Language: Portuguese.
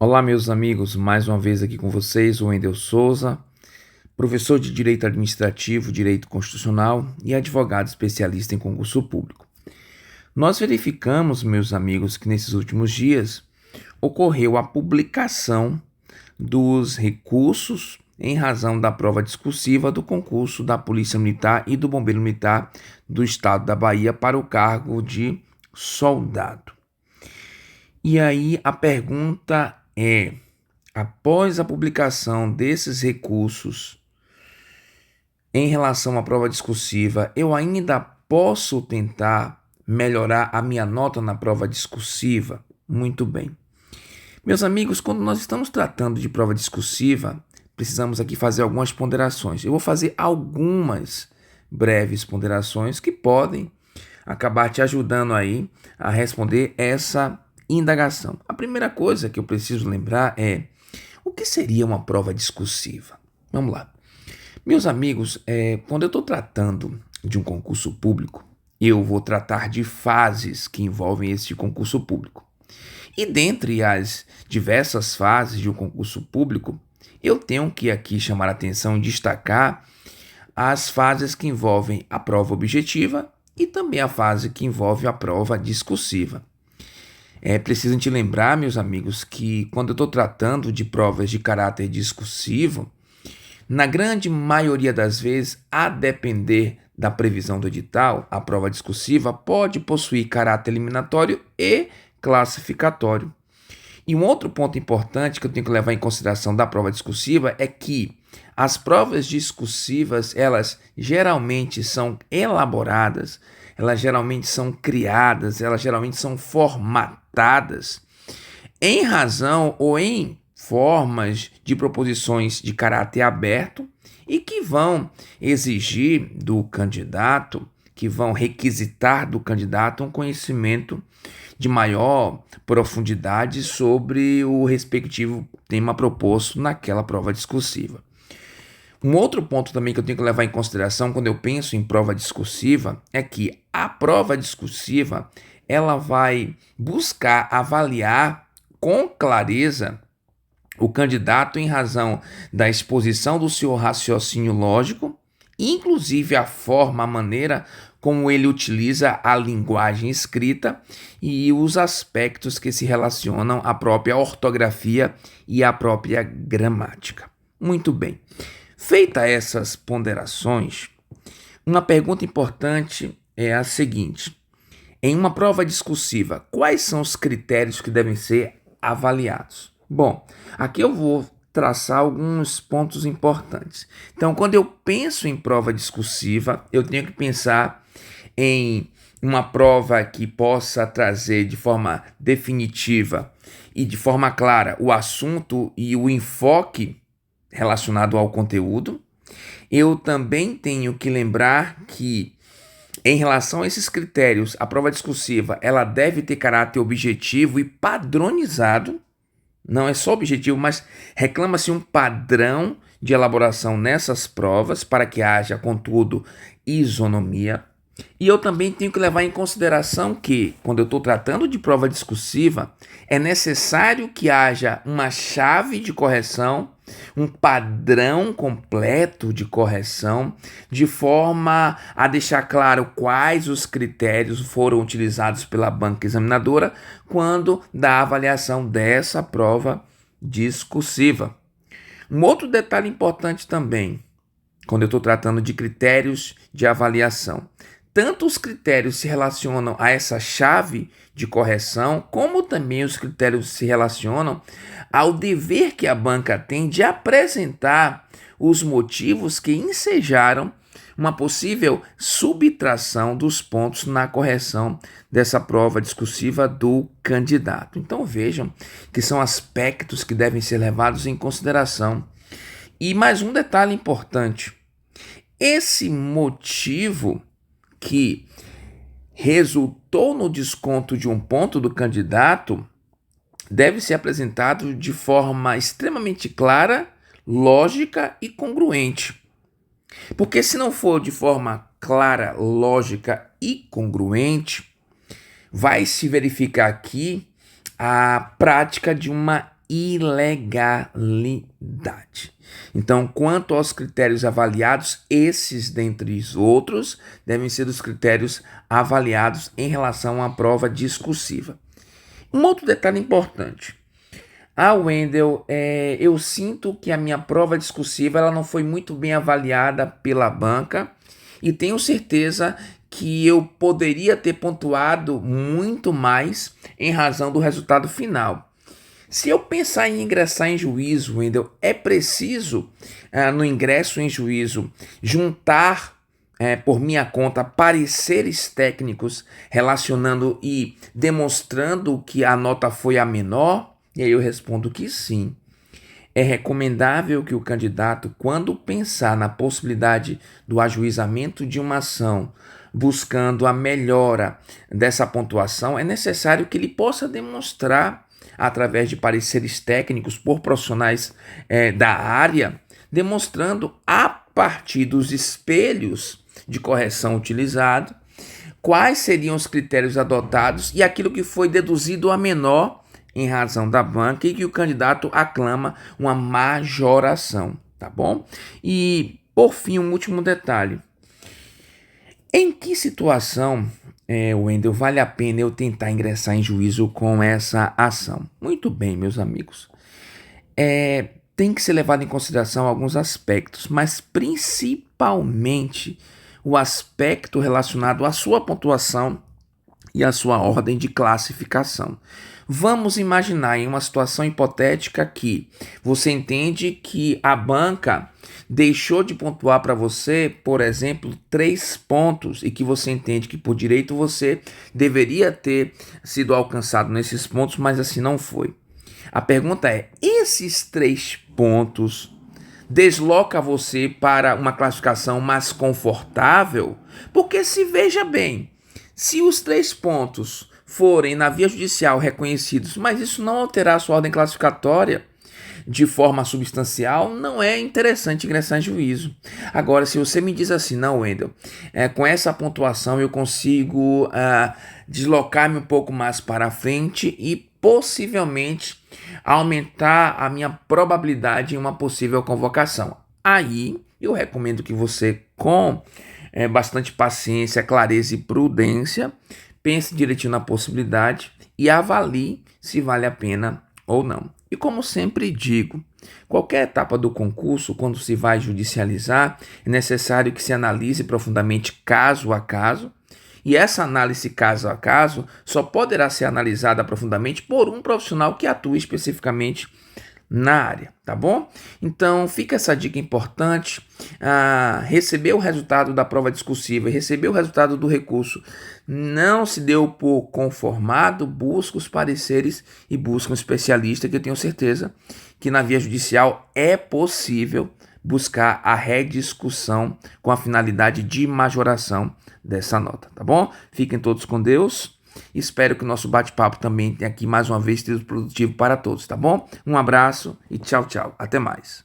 Olá, meus amigos, mais uma vez aqui com vocês, o Wendel Souza, professor de Direito Administrativo, Direito Constitucional e advogado especialista em concurso público. Nós verificamos, meus amigos, que nesses últimos dias ocorreu a publicação dos recursos em razão da prova discursiva do concurso da Polícia Militar e do Bombeiro Militar do Estado da Bahia para o cargo de soldado. E aí a pergunta é: após a publicação desses recursos em relação à prova discursiva, eu ainda posso tentar melhorar a minha nota na prova discursiva? Muito bem. Meus amigos, quando nós estamos tratando de prova discursiva, precisamos aqui fazer algumas ponderações. Eu vou fazer algumas breves ponderações que podem acabar te ajudando aí a responder essa indagação. A primeira coisa que eu preciso lembrar é: o que seria uma prova discursiva? Vamos lá. Meus amigos, quando eu estou tratando de um concurso público, eu vou tratar de fases que envolvem este concurso público. E dentre as diversas fases de um concurso público, eu tenho que aqui chamar a atenção e destacar as fases que envolvem a prova objetiva e também a fase que envolve a prova discursiva. É preciso te lembrar, meus amigos, que quando eu estou tratando de provas de caráter discursivo, na grande maioria das vezes, a depender da previsão do edital, a prova discursiva pode possuir caráter eliminatório e classificatório. E um outro ponto importante que eu tenho que levar em consideração da prova discursiva é que as provas discursivas, elas geralmente são elaboradas, elas geralmente são criadas, elas geralmente são formatadas em razão ou em formas de proposições de caráter aberto e que vão exigir do candidato, que vão requisitar do candidato um conhecimento de maior profundidade sobre o respectivo tema proposto naquela prova discursiva. Um outro ponto também que eu tenho que levar em consideração quando eu penso em prova discursiva é que a prova discursiva ela vai buscar avaliar com clareza o candidato em razão da exposição do seu raciocínio lógico, inclusive a forma, a maneira como ele utiliza a linguagem escrita e os aspectos que se relacionam à própria ortografia e à própria gramática. Muito bem. Feitas essas ponderações, uma pergunta importante é a seguinte: em uma prova discursiva, quais são os critérios que devem ser avaliados? Bom, aqui eu vou traçar alguns pontos importantes. Então, quando eu penso em prova discursiva, eu tenho que pensar em uma prova que possa trazer de forma definitiva e de forma clara o assunto e o enfoque relacionado ao conteúdo. Eu também tenho que lembrar que, em relação a esses critérios, a prova discursiva ela deve ter caráter objetivo e padronizado. Não é só objetivo, mas reclama-se um padrão de elaboração nessas provas para que haja, contudo, isonomia. E eu também tenho que levar em consideração que, quando eu estou tratando de prova discursiva, é necessário que haja uma chave de correção, um padrão completo de correção, de forma a deixar claro quais os critérios foram utilizados pela banca examinadora quando da avaliação dessa prova discursiva. Um outro detalhe importante também, quando eu estou tratando de critérios de avaliação, tanto os critérios se relacionam a essa chave de correção, como também os critérios se relacionam ao dever que a banca tem de apresentar os motivos que ensejaram uma possível subtração dos pontos na correção dessa prova discursiva do candidato. Então vejam que são aspectos que devem ser levados em consideração. E mais um detalhe importante: esse motivo que resultou no desconto de um ponto do candidato deve ser apresentado de forma extremamente clara, lógica e congruente. Porque se não for de forma clara, lógica e congruente, vai se verificar aqui a prática de uma ilegalidade. Então, quanto aos critérios avaliados, esses, dentre os outros, devem ser os critérios avaliados em relação à prova discursiva. Um outro detalhe importante. Wendel, eu sinto que a minha prova discursiva ela não foi muito bem avaliada pela banca e tenho certeza que eu poderia ter pontuado muito mais em razão do resultado final. Se eu pensar em ingressar em juízo, Wendel, é preciso, no ingresso em juízo, juntar por minha conta pareceres técnicos relacionando e demonstrando que a nota foi a menor? E aí eu respondo que sim. É recomendável que o candidato, quando pensar na possibilidade do ajuizamento de uma ação, buscando a melhora dessa pontuação, é necessário que ele possa demonstrar, através de pareceres técnicos por profissionais da área, demonstrando a partir dos espelhos de correção utilizados, quais seriam os critérios adotados e aquilo que foi deduzido a menor em razão da banca e que o candidato aclama uma majoração, tá bom? E, por fim, um último detalhe. Em que situação, Wendel, vale a pena eu tentar ingressar em juízo com essa ação? Muito bem, meus amigos. Tem que ser levado em consideração alguns aspectos, mas principalmente o aspecto relacionado à sua pontuação e à sua ordem de classificação. Vamos imaginar em uma situação hipotética que você entende que a banca deixou de pontuar para você, por exemplo, 3 pontos e que você entende que por direito você deveria ter sido alcançado nesses pontos, mas assim não foi. A pergunta é: esses 3 pontos desloca você para uma classificação mais confortável? Porque se veja bem, se os 3 pontos forem na via judicial reconhecidos, mas isso não alterar a sua ordem classificatória de forma substancial, não é interessante ingressar em juízo. Agora, se você me diz assim, não, Wendel, com essa pontuação eu consigo deslocar-me um pouco mais para frente e possivelmente aumentar a minha probabilidade em uma possível convocação. Aí, eu recomendo que você, com bastante paciência, clareza e prudência, pense direitinho na possibilidade e avalie se vale a pena ou não. E como sempre digo, qualquer etapa do concurso, quando se vai judicializar, é necessário que se analise profundamente caso a caso, e essa análise caso a caso só poderá ser analisada profundamente por um profissional que atue especificamente na área, tá bom? Então fica essa dica importante. Receber o resultado da prova discursiva e receber o resultado do recurso não se deu por conformado, busca os pareceres e busca um especialista, que eu tenho certeza que na via judicial é possível buscar a rediscussão com a finalidade de majoração dessa nota, tá bom? Fiquem todos com Deus. Espero que o nosso bate-papo também tenha aqui mais uma vez sido produtivo para todos, tá bom? Um abraço e tchau, tchau. Até mais.